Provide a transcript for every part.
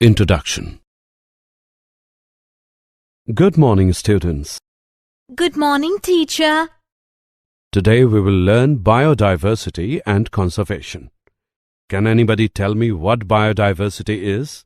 Introduction. Good morning, students. Good morning, teacher. Today we will learn biodiversity and conservation. Can anybody tell me what biodiversity is?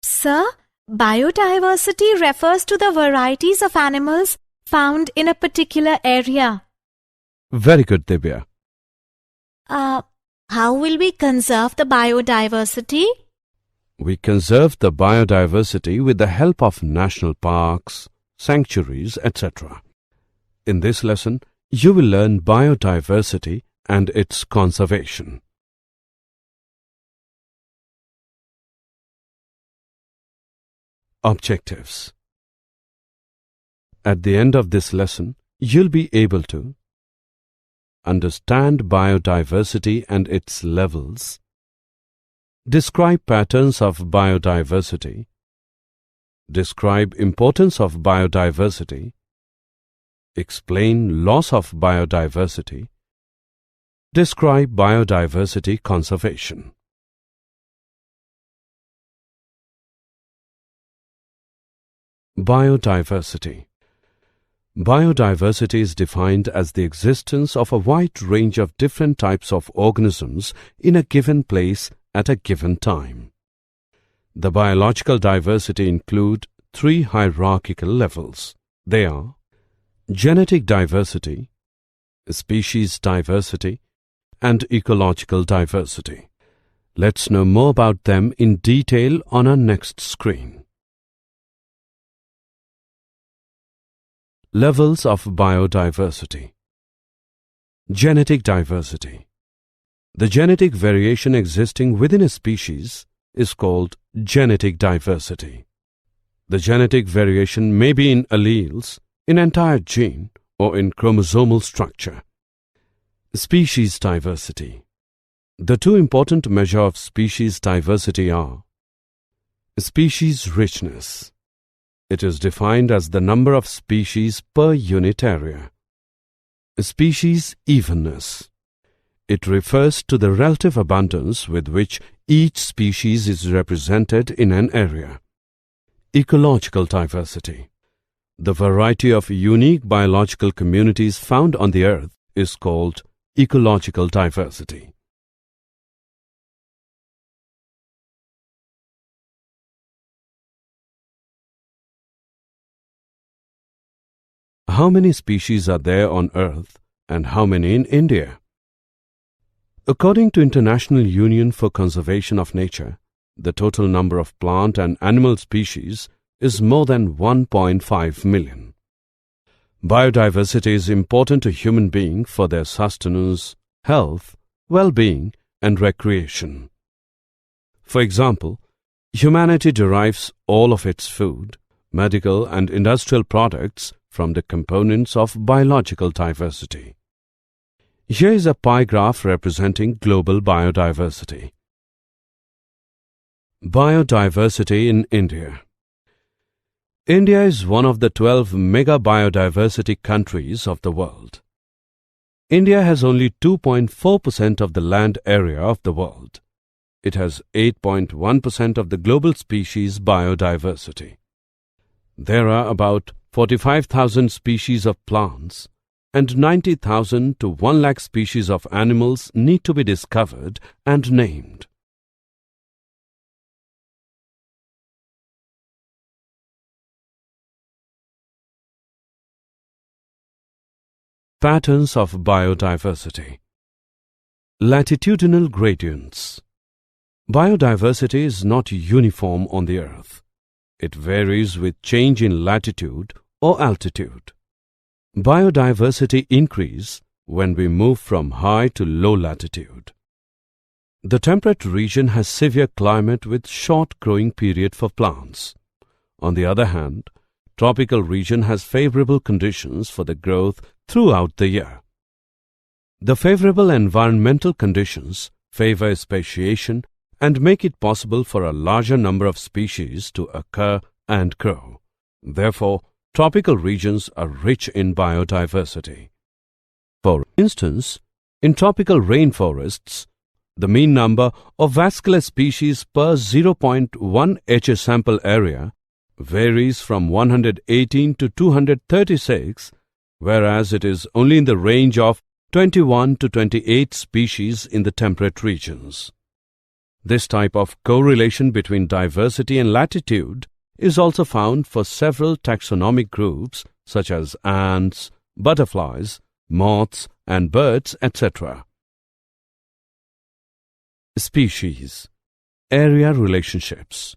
Sir, biodiversity refers to the varieties of animals found in a particular area. Very good, Divya. How will we conserve the biodiversity? We conserve the biodiversity with the help of national parks, sanctuaries, etc. In this lesson, you will learn biodiversity and its conservation. Objectives. At the end of this lesson, you'll be able to understand biodiversity and its levels, describe patterns of biodiversity, describe importance of biodiversity, explain loss of biodiversity, describe biodiversity conservation. Biodiversity. Biodiversity is defined as the existence of a wide range of different types of organisms in a given place at a given time. The biological diversity include three hierarchical levels. They are genetic diversity, species diversity, and ecological diversity. Let's know more about them in detail on our next screen. Levels of biodiversity. Genetic diversity. The genetic variation existing within a species is called genetic diversity. The genetic variation may be in alleles, in entire gene, or in chromosomal structure. Species diversity. The two important measures of species diversity are species richness. It is defined as the number of species per unit area. Species evenness. It refers to the relative abundance with which each species is represented in an area. Ecological diversity. The variety of unique biological communities found on the earth is called ecological diversity. How many species are there on Earth and how many in India? According to International Union for Conservation of Nature, the total number of plant and animal species is more than 1.5 million. Biodiversity is important to human beings for their sustenance, health, well-being, and recreation. For example, humanity derives all of its food, medical and industrial products from the components of biological diversity. Here is a pie graph representing global biodiversity. Biodiversity in India. India is one of the 12 mega biodiversity countries of the world. India has only 2.4% of the land area of the world. It has 8.1% of the global species biodiversity. There are about 45,000 species of plants and 90,000 to 1 lakh species of animals need to be discovered and named. Patterns of biodiversity. Latitudinal gradients. Biodiversity is not uniform on the earth. It varies with change in latitude or altitude. Biodiversity increase when we move from high to low latitude. The temperate region has severe climate with short growing period for plants. On the other hand, tropical region has favorable conditions for the growth throughout the year. The favorable environmental conditions favor speciation and make it possible for a larger number of species to occur and grow. Therefore, tropical regions are rich in biodiversity. For instance, in tropical rainforests, The mean number of vascular species per 0.1 HS sample area varies from 118 to 236, whereas it is only in the range of 21 to 28 species in the temperate regions. This type of correlation between diversity and latitude is also found for several taxonomic groups such as ants, butterflies, moths, and birds, etc. Species. Area relationships.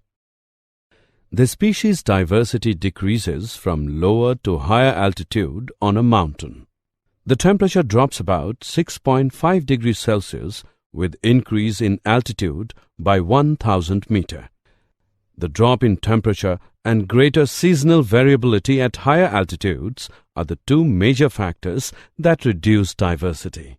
The species diversity decreases from lower to higher altitude on a mountain. The temperature drops about 6.5 degrees Celsius with increase in altitude by 1000 meter. The drop in temperature and greater seasonal variability at higher altitudes are the two major factors that reduce diversity.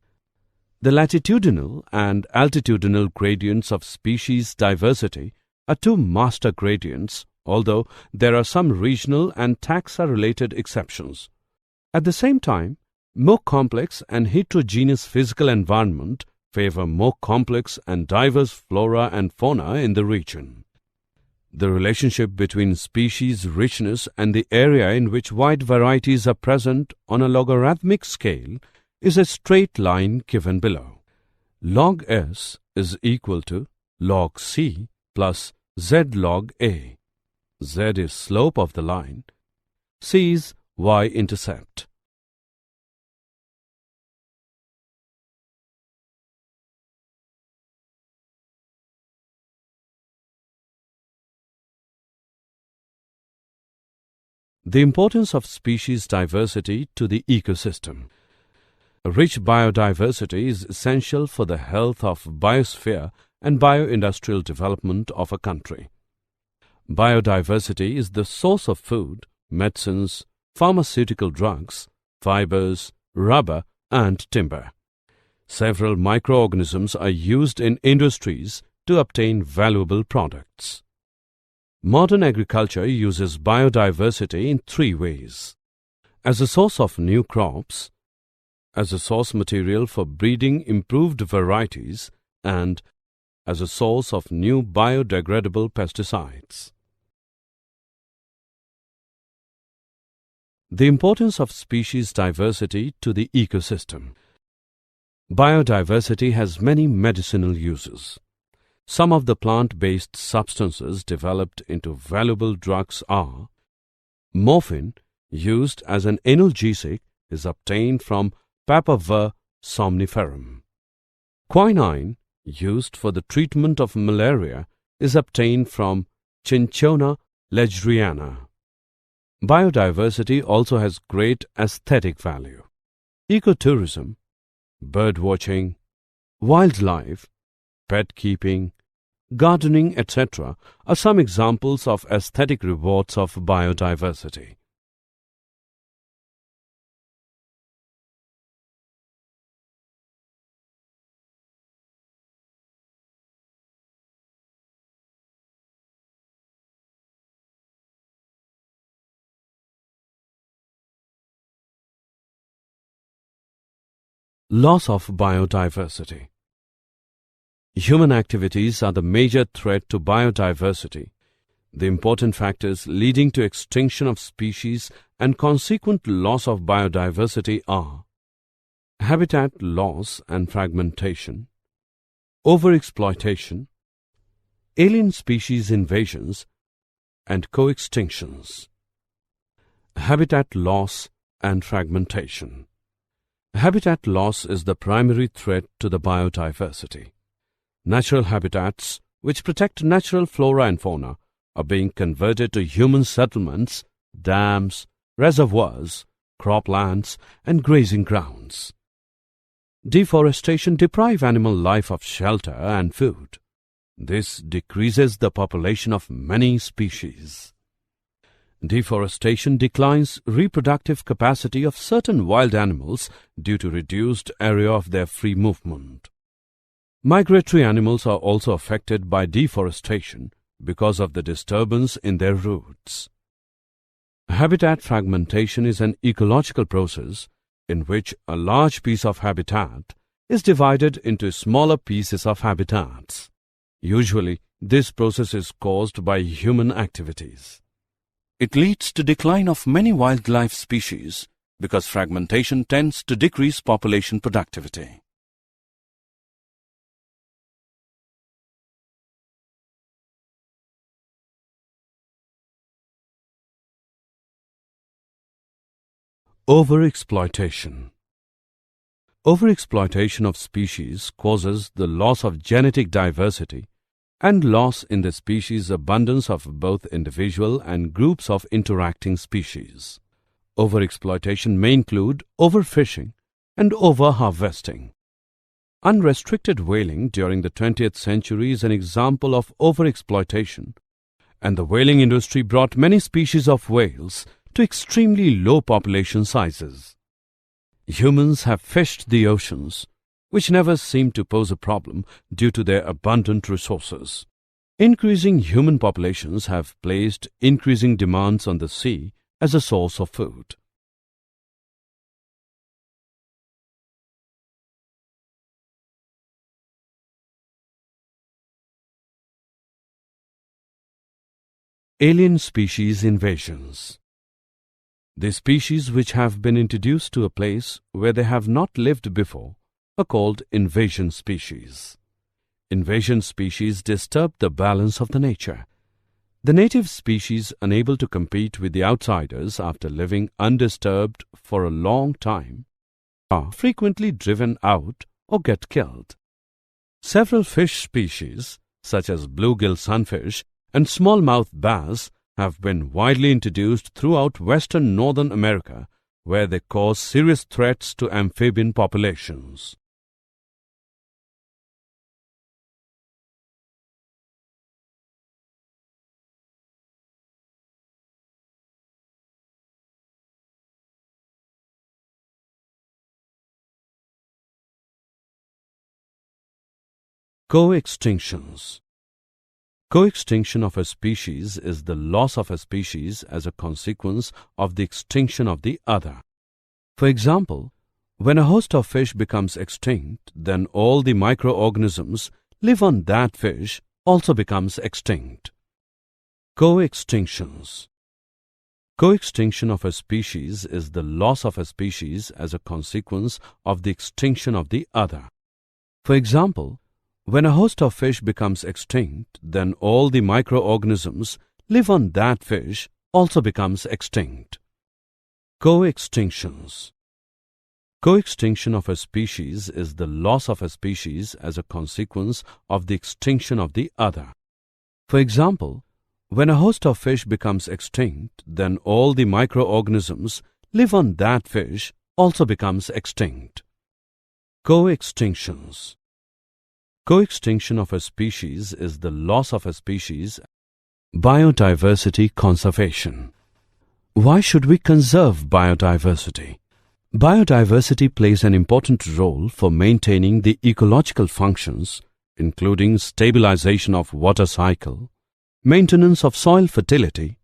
The latitudinal and altitudinal gradients of species diversity are two master gradients, although there are some regional and taxa-related exceptions. At the same time, more complex and heterogeneous physical environment favor more complex and diverse flora and fauna in the region. The relationship between species richness and the area in which wide varieties are present on a logarithmic scale is a straight line given below. Log S is equal to log C plus Z log A. Z is slope of the line. C is y-intercept. The importance of species diversity to the ecosystem. A rich biodiversity is essential for the health of biosphere and bioindustrial development of a country. Biodiversity is the source of food, medicines, pharmaceutical drugs, fibers, rubber, and timber. Several microorganisms are used in industries to obtain valuable products. Modern agriculture uses biodiversity in three ways: as a source of new crops, as a source material for breeding improved varieties, and as a source of new biodegradable pesticides. The importance of species diversity to the ecosystem. Biodiversity has many medicinal uses. Some of the plant-based substances developed into valuable drugs are: morphine, used as an analgesic, is obtained from Papaver somniferum. Quinine, used for the treatment of malaria, is obtained from Cinchona legriana. Biodiversity also has great aesthetic value. Ecotourism, birdwatching, wildlife, pet keeping, gardening, etc. are some examples of aesthetic rewards of biodiversity. Loss of biodiversity. Human activities are the major threat to biodiversity. The important factors leading to extinction of species and consequent loss of biodiversity are: habitat loss and fragmentation, overexploitation, alien species invasions, and co-extinctions. Habitat loss and fragmentation. Habitat loss is the primary threat to the biodiversity. Natural habitats, which protect natural flora and fauna, are being converted to human settlements, dams, reservoirs, croplands, and grazing grounds. Deforestation deprives animal life of shelter and food. This decreases the population of many species. Deforestation declines reproductive capacity of certain wild animals due to reduced area of their free movement. Migratory animals are also affected by deforestation because of the disturbance in their routes. Habitat fragmentation is an ecological process in which a large piece of habitat is divided into smaller pieces of habitats. Usually, this process is caused by human activities. It leads to decline of many wildlife species because fragmentation tends to decrease population productivity. Overexploitation. Overexploitation of species causes the loss of genetic diversity and loss in the species abundance of both individual and groups of interacting species. Overexploitation may include overfishing and overharvesting. Unrestricted whaling during the 20th century is an example of overexploitation, and the whaling industry brought many species of whales to extremely low population sizes. Humans have fished the oceans, which never seemed to pose a problem due to their abundant resources. Increasing human populations have placed increasing demands on the sea as a source of food. Alien species invasions. The species which have been introduced to a place where they have not lived before are called invasion species. Invasion species disturb the balance of the nature. The native species, unable to compete with the outsiders after living undisturbed for a long time, are frequently driven out or get killed. Several fish species, such as bluegill sunfish and smallmouth bass, have been widely introduced throughout western Northern America, where they cause serious threats to amphibian populations. Co-extinctions. Co-extinction of a species is the loss of a species as a consequence of the extinction of the other. For example, when a host of fish becomes extinct, then all the microorganisms live on that fish also becomes extinct. Co-extinctions. Co-extinction of a species is the loss of a species as a consequence of the extinction of the other. For example, when a host of fish becomes extinct, then all the microorganisms live on that fish also becomes extinct. Co-extinctions. Co-extinction of a species is the loss of a species as a consequence of the extinction of the other. For example, when a host of fish becomes extinct, then all the microorganisms live on that fish also becomes extinct. Co-extinctions. Co-extinction of a species is the loss of a species. Biodiversity conservation. Why should we conserve biodiversity? Biodiversity plays an important role for maintaining the ecological functions, including stabilization of water cycle, maintenance of soil fertility,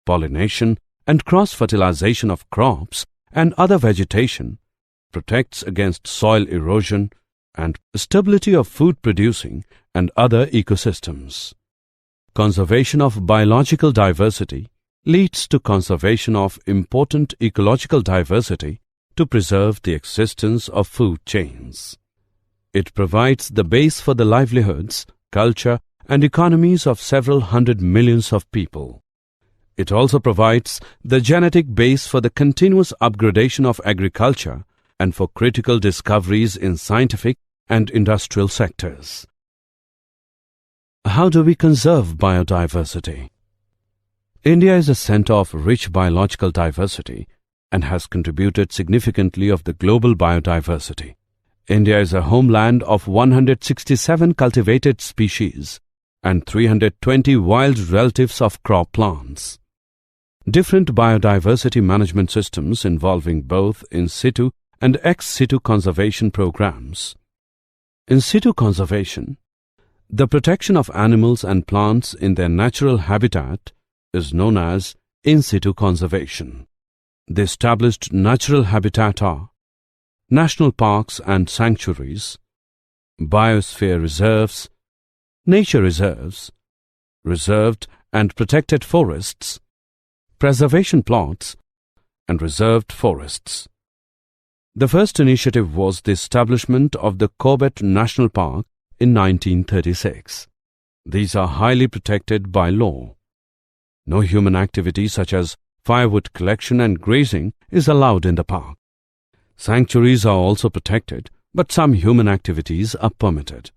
pollination and cross-fertilization of crops and other vegetation, protects against soil erosion, and stability of food producing and other ecosystems. Conservation of biological diversity leads to conservation of important ecological diversity to preserve the existence of food chains. It provides the base for the livelihoods, culture, and economies of several hundred millions of people. It also provides the genetic base for the continuous upgradation of agriculture and for critical discoveries in scientific and industrial sectors. How do we conserve biodiversity? India is a center of rich biological diversity and has contributed significantly of the global biodiversity. India is a homeland of 167 cultivated species and 320 wild relatives of crop plants. Different biodiversity management systems involving both in situ and ex situ conservation programs. In situ conservation, the protection of animals and plants in their natural habitat is known as in situ conservation. The established natural habitat are national parks and sanctuaries, biosphere reserves, nature reserves, reserved and protected forests, preservation plots, and reserved forests. The first initiative was the establishment of the Corbett National Park in 1936. These are highly protected by law. No human activity such as firewood collection and grazing is allowed in the park. Sanctuaries are also protected, but some human activities are permitted.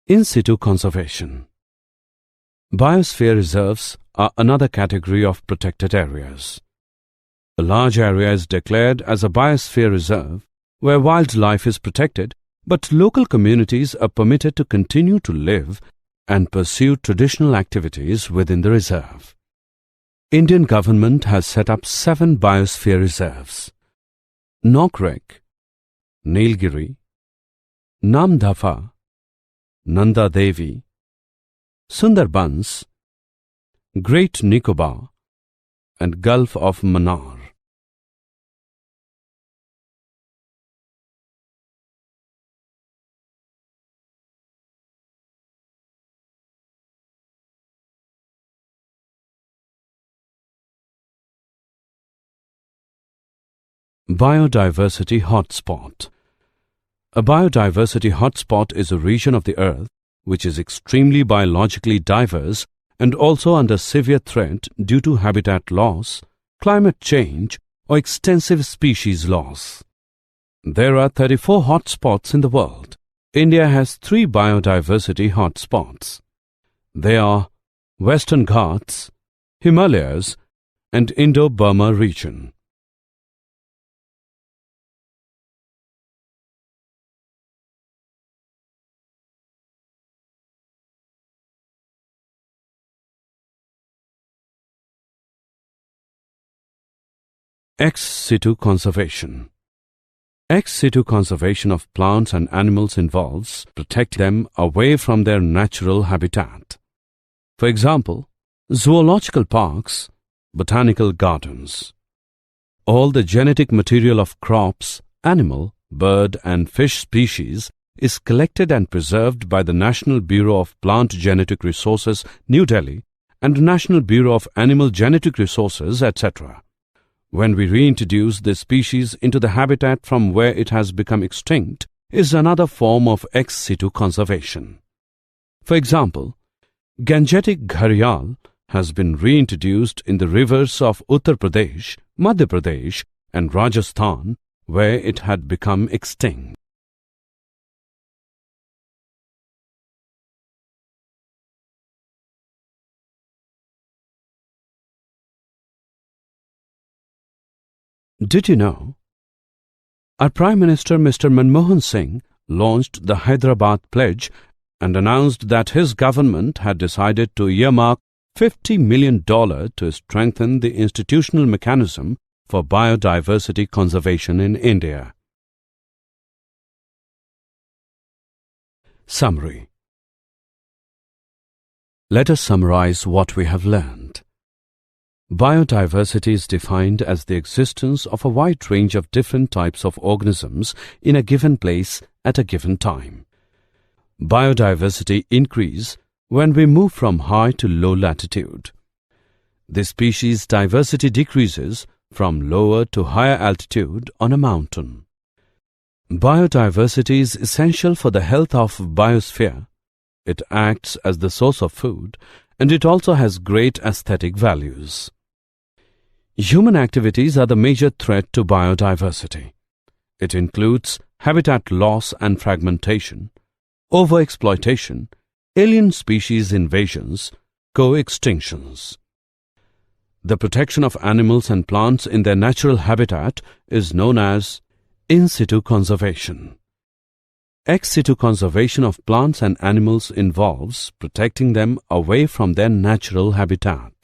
In situ conservation. Biosphere reserves are another category of protected areas. A large area is declared as a biosphere reserve where wildlife is protected, but local communities are permitted to continue to live and pursue traditional activities within the reserve. Indian government has set up 7 biosphere reserves: Nokrek, Nilgiri, Namdapha, Nanda Devi, Sundarbans, Great Nicobar, and Gulf of Mannar. Biodiversity hotspot. A biodiversity hotspot is a region of the earth which is extremely biologically diverse and also under severe threat due to habitat loss, climate change, or extensive species loss. There are 34 hotspots in the world. India has 3 biodiversity hotspots. They are Western Ghats, Himalayas, and Indo-Burma region. Ex situ conservation. Ex situ conservation of plants and animals involves protect them away from their natural habitat. For example, zoological parks, botanical gardens. All the genetic material of crops, animal, bird and fish species is collected and preserved by the National Bureau of Plant Genetic Resources, New Delhi, and National Bureau of Animal Genetic Resources, etc. When we reintroduce this species into the habitat from where it has become extinct is another form of ex situ conservation. For example, Gangetic gharial has been reintroduced in the rivers of Uttar Pradesh, Madhya Pradesh and Rajasthan where it had become extinct. Did you know? Our Prime Minister Mr. Manmohan Singh launched the Hyderabad Pledge and announced that his government had decided to earmark $50 million to strengthen the institutional mechanism for biodiversity conservation in India. Summary. Let us summarize what we have learned. Biodiversity is defined as the existence of a wide range of different types of organisms in a given place at a given time. Biodiversity increases when we move from high to low latitude. The species diversity decreases from lower to higher altitude on a mountain. Biodiversity is essential for the health of biosphere. It acts as the source of food, and it also has great aesthetic values. Human activities are the major threat to biodiversity. It includes habitat loss and fragmentation, overexploitation, alien species invasions, co-extinctions. The protection of animals and plants in their natural habitat is known as In situ conservation. Ex situ conservation of plants and animals involves protecting them away from their natural habitat.